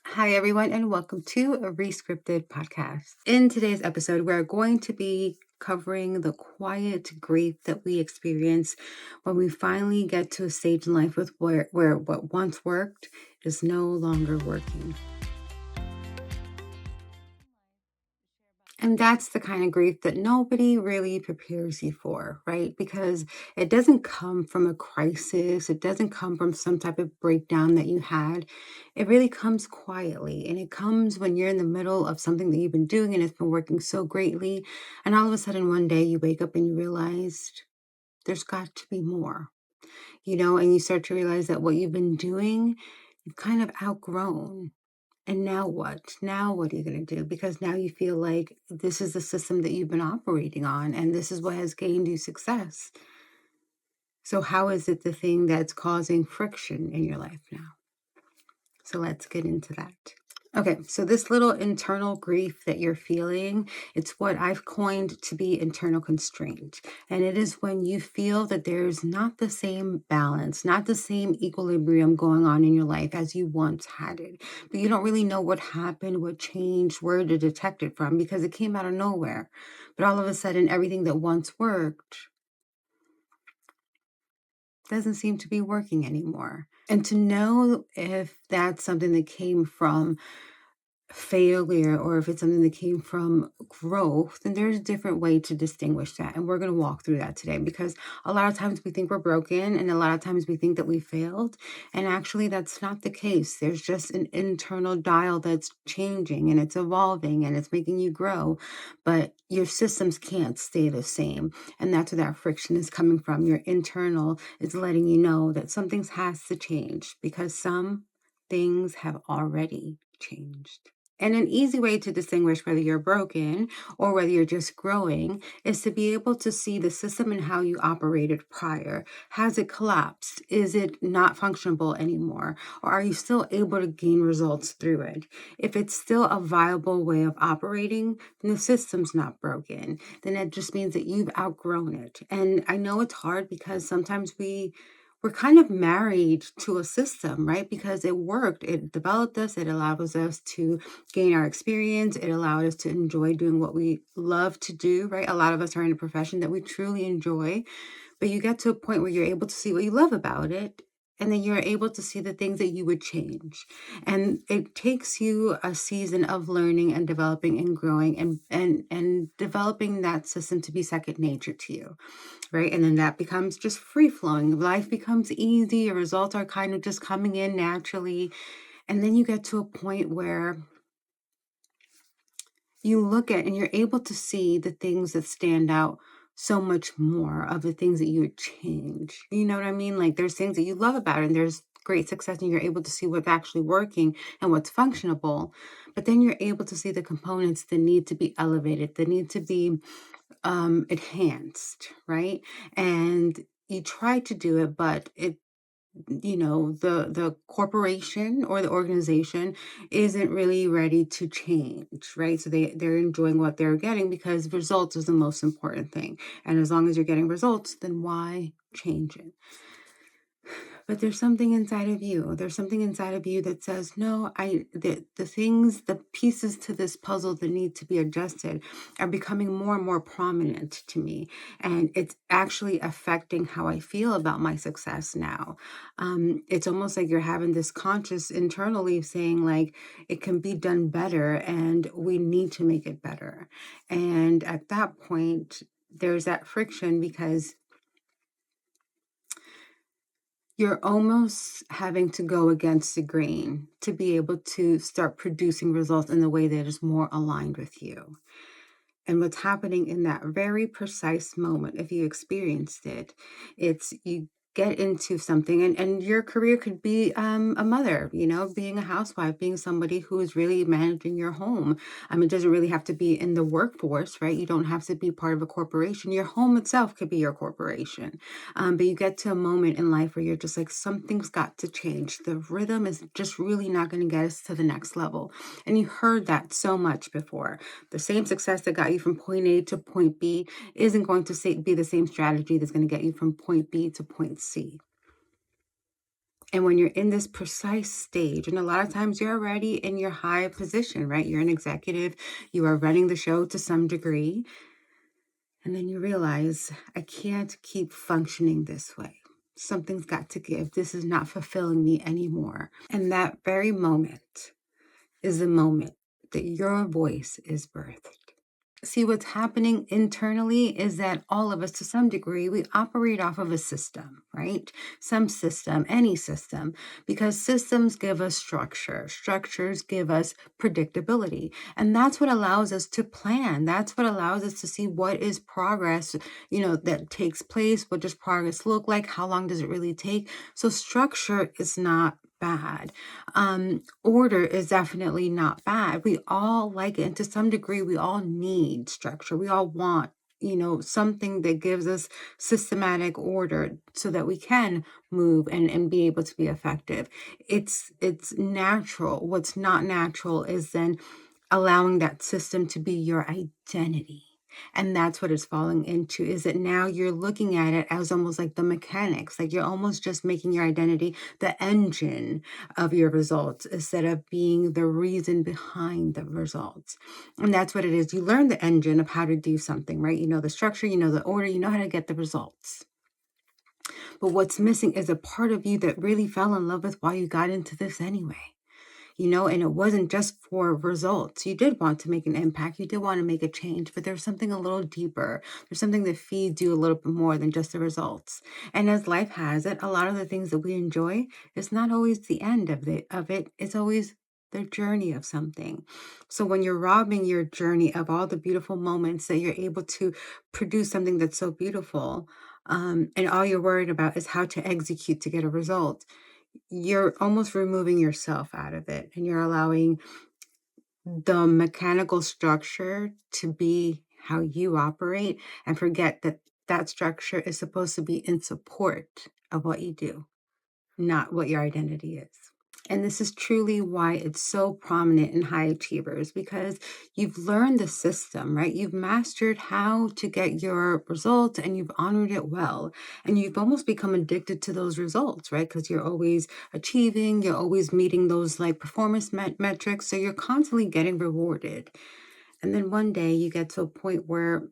Hi, everyone, and welcome to a Rescripted podcast. In today's episode, we're going to be covering the quiet grief that we experience when we finally get to a stage in life where what once worked is no longer working. And that's the kind of grief that nobody really prepares you for, right? Because it doesn't come from a crisis. It doesn't come from some type of breakdown that you had. It really comes quietly. And it comes when you're in the middle of something that you've been doing and it's been working so greatly. And all of a sudden, one day you wake up and you realized there's got to be more, and you start to realize that what you've been doing, you've kind of outgrown. And now what? Now what are you going to do? Because now you feel like this is the system that you've been operating on, and this is what has gained you success. So, how is it the thing that's causing friction in your life now? So, let's get into that. Okay, so this little internal grief that you're feeling, it's what I've coined to be internal constraint. And it is when you feel that there's not the same balance, not the same equilibrium going on in your life as you once had it. But you don't really know what happened, what changed, where to detect it from because it came out of nowhere. But all of a sudden, everything that once worked doesn't seem to be working anymore. And to know if that's something that came from failure or if it's something that came from growth, then there's a different way to distinguish that. And we're going to walk through that today because a lot of times we think we're broken and a lot of times we think that we failed. And actually, that's not the case. There's just an internal dial that's changing and it's evolving and it's making you grow. But your systems can't stay the same. And that's where that friction is coming from. Your internal is letting you know that some things has to change because some things have already changed. And an easy way to distinguish whether you're broken or whether you're just growing is to be able to see the system and how you operated prior. Has it collapsed? Is it not functionable anymore? Or are you still able to gain results through it? If it's still a viable way of operating, then the system's not broken. Then it just means that you've outgrown it. And I know it's hard because sometimes we're kind of married to a system, right? Because it worked. It developed us. It allows us to gain our experience. It allowed us to enjoy doing what we love to do, right? A lot of us are in a profession that we truly enjoy, but you get to a point where you're able to see what you love about it. And then you're able to see the things that you would change. And it takes you a season of learning and developing and growing and developing that system to be second nature to you, right? And then that becomes just free flowing. Life becomes easy. Your results are kind of just coming in naturally. And then you get to a point where you look at and you're able to see the things that stand out so much more of the things that you would change. You know what I mean? Like there's things that you love about it and there's great success and you're able to see what's actually working and what's functionable. But then you're able to see the components that need to be elevated, that need to be enhanced, right? And you try to do it, but the corporation or the organization isn't really ready to change, right? So they're enjoying what they're getting because results is the most important thing, and as long as you're getting results, then why change it? But there's something inside of you. There's something inside of you that says, no, the things, the pieces to this puzzle that need to be adjusted are becoming more and more prominent to me. And it's actually affecting how I feel about my success now. It's almost like you're having this conscious internally saying like, it can be done better and we need to make it better. And at that point, there's that friction because you're almost having to go against the grain to be able to start producing results in a way that is more aligned with you. And what's happening in that very precise moment, if you experienced it, it's you get into something and your career could be a mother, being a housewife, being somebody who is really managing your home. It doesn't really have to be in the workforce, right? You don't have to be part of a corporation. Your home itself could be your corporation. But you get to a moment in life where you're just like, something's got to change. The rhythm is just really not going to get us to the next level. And you heard that so much before. The same success that got you from point A to point B isn't going to be the same strategy that's going to get you from point B to point C. And when you're in this precise stage, and a lot of times you're already in your high position, right? You're an executive, you are running the show to some degree. And then you realize, I can't keep functioning this way. Something's got to give. This is not fulfilling me anymore. And that very moment is the moment that your voice is birthed. See, what's happening internally is that all of us, to some degree, we operate off of a system, right? Some system, any system, because systems give us structure. Structures give us predictability. And that's what allows us to plan. That's what allows us to see what is progress, that takes place. What does progress look like? How long does it really take? So structure is not bad. Order is definitely not bad. We all like it. And to some degree, we all need structure. We all want, something that gives us systematic order so that we can move and be able to be effective. It's natural. What's not natural is then allowing that system to be your identity. And that's what it's falling into, is that now you're looking at it as almost like the mechanics, like you're almost just making your identity the engine of your results instead of being the reason behind the results. And that's what it is. You learn the engine of how to do something, right? You know the structure, you know the order, you know how to get the results. But what's missing is a part of you that really fell in love with why you got into this anyway. And it wasn't just for results. You did want to make an impact. You did want to make a change, but there's something a little deeper. There's something that feeds you a little bit more than just the results. And as life has it, a lot of the things that we enjoy is not always the end of it. It's always the journey of something. So when you're robbing your journey of all the beautiful moments that you're able to produce something that's so beautiful, and all you're worried about is how to execute to get a result, you're almost removing yourself out of it, and you're allowing the mechanical structure to be how you operate, and forget that that structure is supposed to be in support of what you do, not what your identity is. And this is truly why it's so prominent in high achievers, because you've learned the system, right? You've mastered how to get your results and you've honored it well. And you've almost become addicted to those results, right? Because you're always achieving, you're always meeting those like performance metrics. So you're constantly getting rewarded. And then one day you get to a point where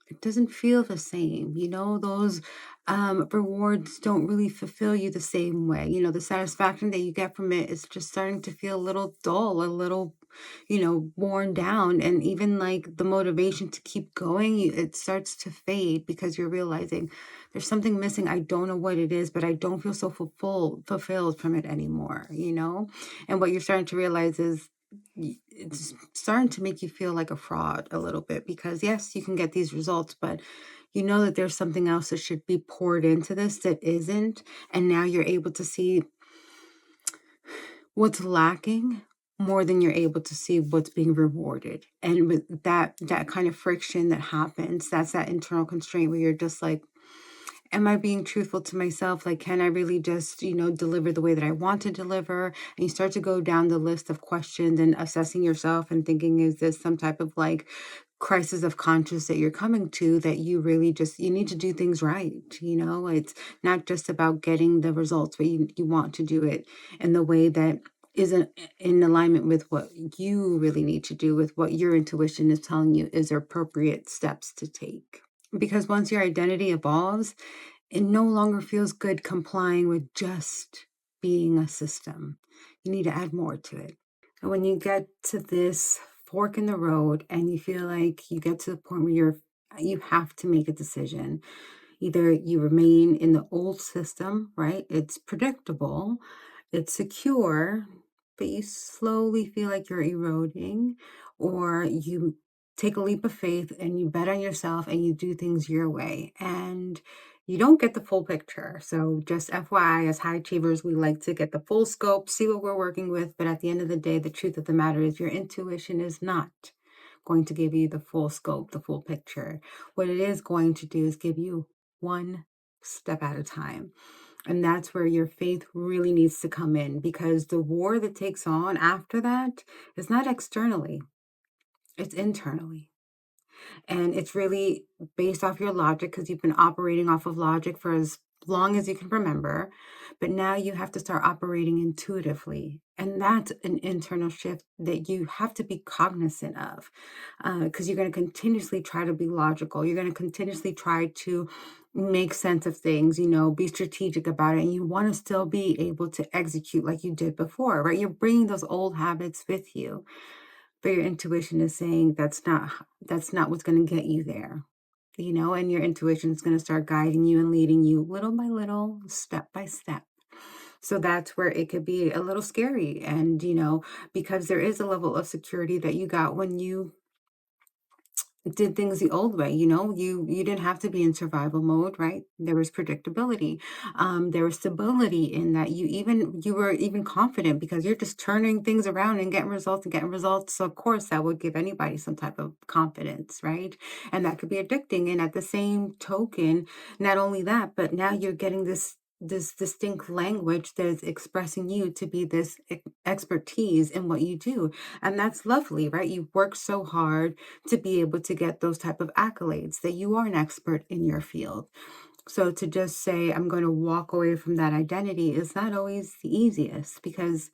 it doesn't feel the same. Those rewards don't really fulfill you the same way. The satisfaction that you get from it is just starting to feel a little dull, a little, worn down. And even like the motivation to keep going, it starts to fade because you're realizing there's something missing. I don't know what it is, but I don't feel so fulfilled from it anymore. And what you're starting to realize is it's starting to make you feel like a fraud a little bit, because yes, you can get these results, but you know that there's something else that should be poured into this that isn't. And now you're able to see what's lacking more than you're able to see what's being rewarded. And with that kind of friction that happens, that's that internal constraint where you're just like, am I being truthful to myself? Like, can I really just, deliver the way that I want to deliver? And you start to go down the list of questions and assessing yourself and thinking, is this some type of like crisis of conscience that you're coming to, that you really just, you need to do things right. It's not just about getting the results, but you want to do it in the way that isn't in alignment with what you really need to do, with what your intuition is telling you is appropriate steps to take. Because once your identity evolves, it no longer feels good complying with just being a system. You need to add more to it. And when you get to this fork in the road and you feel like you get to the point where you have to make a decision. Either you remain in the old system, right? It's predictable, it's secure, but you slowly feel like you're eroding, or you take a leap of faith and you bet on yourself and you do things your way. And you don't get the full picture. So just FYI, as high achievers, we like to get the full scope, see what we're working with. But at the end of the day, the truth of the matter is your intuition is not going to give you the full scope, the full picture. What it is going to do is give you one step at a time. And that's where your faith really needs to come in, because the war that takes on after that is not externally, it's internally. And it's really based off your logic, because you've been operating off of logic for as long as you can remember, but now you have to start operating intuitively. And that's an internal shift that you have to be cognizant of, because you're going to continuously try to be logical. You're going to continuously try to make sense of things, be strategic about it. And you want to still be able to execute like you did before, right? You're bringing those old habits with you, but your intuition is saying that's not what's going to get you there. And your intuition is going to start guiding you and leading you little by little, step by step. So that's where it could be a little scary. And, because there is a level of security that you got when you did things the old way. You didn't have to be in survival mode, right? There was predictability. There was stability in that. You were even confident because you're just turning things around and getting results and getting results. So of course that would give anybody some type of confidence, right? And that could be addicting. And at the same token, not only that, but now you're getting this distinct language that is expressing you to be this expertise in what you do. And that's lovely, right? You work so hard to be able to get those type of accolades that you are an expert in your field. So to just say, I'm going to walk away from that identity is not always the easiest because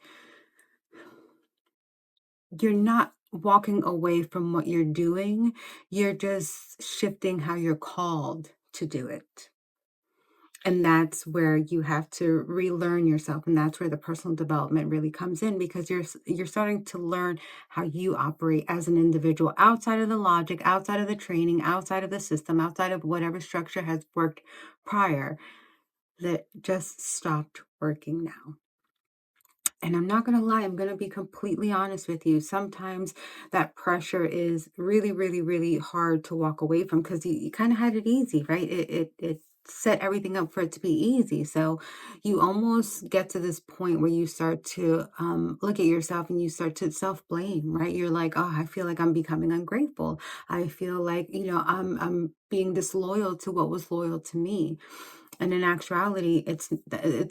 you're not walking away from what you're doing. You're just shifting how you're called to do it. And that's where you have to relearn yourself, and that's where the personal development really comes in because you're starting to learn how you operate as an individual outside of the logic, outside of the training, outside of the system, outside of whatever structure has worked prior that just stopped working now. And I'm not going to lie, I'm going to be completely honest with you. Sometimes that pressure is really, really, really hard to walk away from because you kind of had it easy, right? It set everything up for it to be easy. So you almost get to this point where you start to look at yourself and you start to self blame, right? You're like, oh, I feel like I'm becoming ungrateful. I feel like, I'm being disloyal to what was loyal to me. And in actuality, it's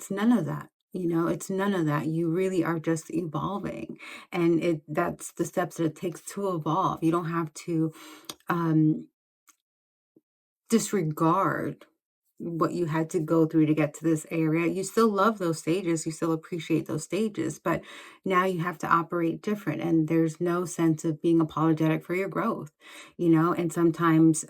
none of that. It's none of that. You really are just evolving. And that's the steps that it takes to evolve. You don't have to um disregard what you had to go through to get to this area. You still love those stages, you still appreciate those stages, but now you have to operate different. And there's no sense of being apologetic for your growth, and sometimes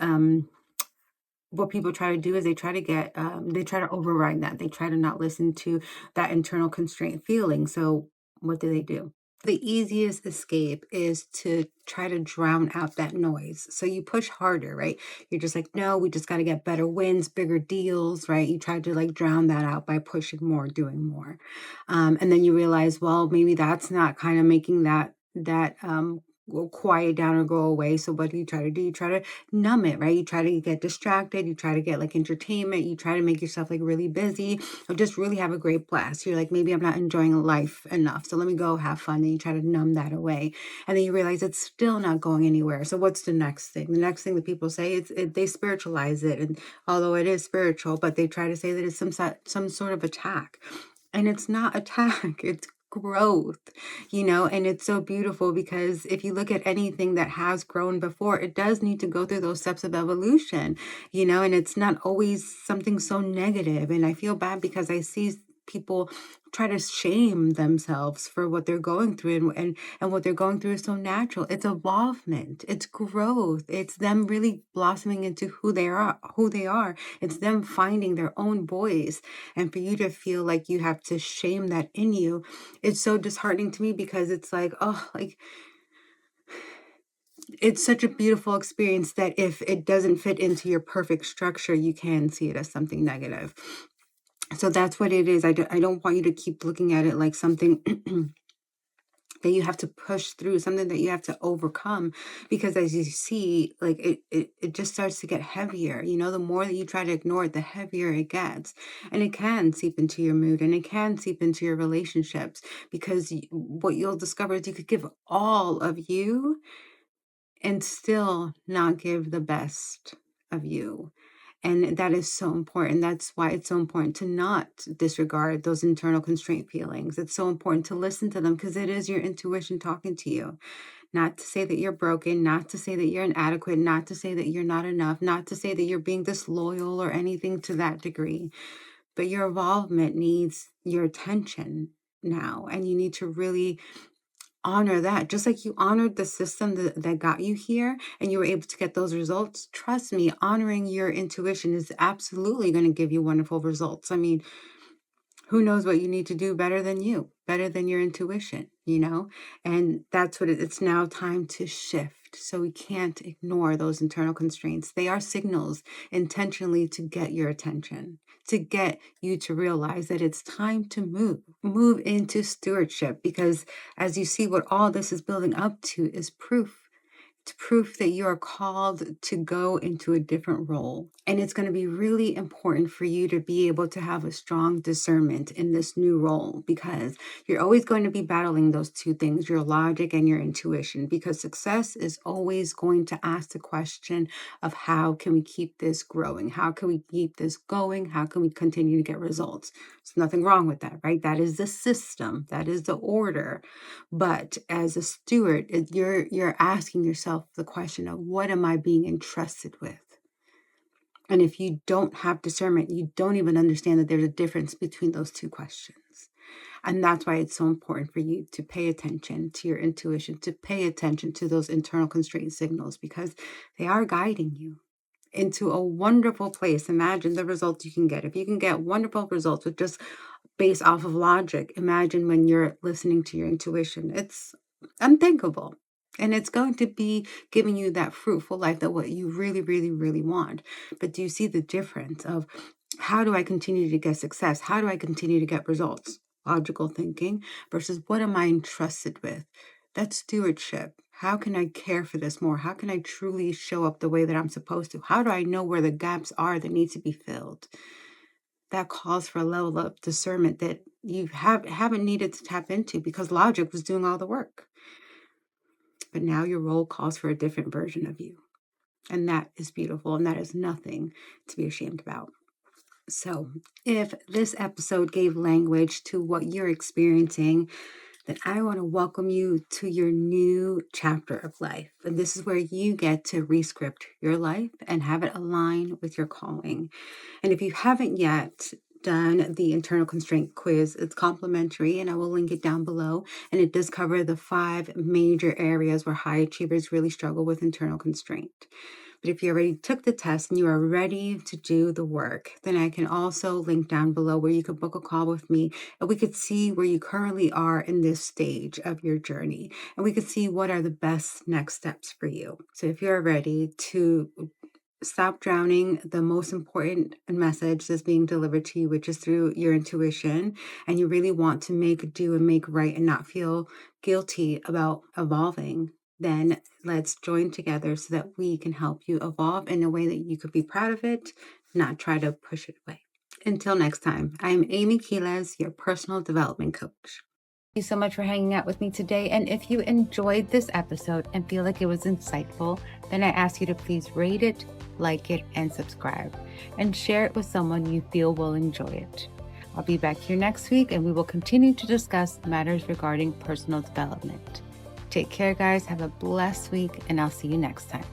what people try to do is they try to override that. They try to not listen to that internal constraint feeling. So what do? The easiest escape is to try to drown out that noise. So you push harder, right? You're just like, no, we just got to get better wins, bigger deals, right? You try to like drown that out by pushing more, doing more. And then you realize, well, maybe that's not kind of making that will quiet down or go away. So what do? You try to numb it, right? You try to get distracted. You try to get like entertainment. You try to make yourself like really busy or just really have a great blast. You're like, maybe I'm not enjoying life enough. So let me go have fun. And you try to numb that away. And then you realize it's still not going anywhere. So what's the next thing? The next thing that people say is they spiritualize it. And although it is spiritual, but they try to say that it's some sort of attack. And it's not attack, it's growth, and it's so beautiful because if you look at anything that has grown before, it does need to go through those steps of evolution, and it's not always something so negative. And I feel bad because I see people try to shame themselves for what they're going through and what they're going through is so natural. It's evolvement, it's growth, it's them really blossoming into who they are. It's them finding their own voice. And for you to feel like you have to shame that in you, it's so disheartening to me because it's like, oh, like it's such a beautiful experience that if it doesn't fit into your perfect structure, you can see it as something negative. So that's what it is. I don't want you to keep looking at it like something that you have to push through, something that you have to overcome, because as you see, like it just starts to get heavier. The more that you try to ignore it, the heavier it gets. And it can seep into your mood and it can seep into your relationships because what you'll discover is you could give all of you and still not give the best of you. And that is so important. That's why it's so important to not disregard those internal constraint feelings. It's so important to listen to them because it is your intuition talking to you. Not to say that you're broken, not to say that you're inadequate, not to say that you're not enough, not to say that you're being disloyal or anything to that degree. but your involvement needs your attention now. And you need to really honor that. Just like you honored the system that got you here and you were able to get those results. Trust me, honoring your intuition is absolutely going to give you wonderful results. I mean, who knows what you need to do better than you, better than your intuition, you know? And that's what it's now time to shift. So we can't ignore those internal constraints. They are signals intentionally to get your attention, to get you to realize that it's time to move into stewardship. Because as you see, what all this is building up to is proof. It's proof that you are called to go into a different role. And it's going to be really important for you to be able to have a strong discernment in this new role, because you're always going to be battling those two things, your logic and your intuition, because success is always going to ask the question of how can we keep this growing? How can we keep this going? How can we continue to get results? There's nothing wrong with that, right? That is the system. That is the order. But as a steward, you're asking yourself the question of what am I being entrusted with? And if you don't have discernment, you don't even understand that there's a difference between those two questions. And that's why it's so important for you to pay attention to your intuition, to pay attention to those internal constraint signals, because they are guiding you into a wonderful place. Imagine the results you can get. If you can get wonderful results with just based off of logic, imagine when you're listening to your intuition. It's unthinkable. And it's going to be giving you that fruitful life, that what you really, really, really want. But do you see the difference of how do I continue to get success? How do I continue to get results? Logical thinking versus what am I entrusted with? That's stewardship. How can I care for this more? How can I truly show up the way that I'm supposed to? How do I know where the gaps are that need to be filled? That calls for a level of discernment that you haven't needed to tap into because logic was doing all the work. But now your role calls for a different version of you. And that is beautiful. And that is nothing to be ashamed about. So if this episode gave language to what you're experiencing, then I want to welcome you to your new chapter of life. And this is where you get to rescript your life and have it align with your calling. And if you haven't yet done the internal constraint quiz, it's complimentary and I will link it down below. And it does cover the 5 major areas where high achievers really struggle with internal constraint. But if you already took the test and you are ready to do the work, then I can also link down below where you could book a call with me and we could see where you currently are in this stage of your journey. And we could see what are the best next steps for you. So if you're ready to stop drowning the most important message that's being delivered to you, which is through your intuition, and you really want to make do and make right and not feel guilty about evolving, then let's join together so that we can help you evolve in a way that you could be proud of it, not try to push it away. Until next time, I'm Amy Quiles, your personal development coach. Thank you so much for hanging out with me today. And if you enjoyed this episode and feel like it was insightful, then I ask you to please rate it, like it, and subscribe. And share it with someone you feel will enjoy it. I'll be back here next week and we will continue to discuss matters regarding personal development. Take care, guys. Have a blessed week, and I'll see you next time.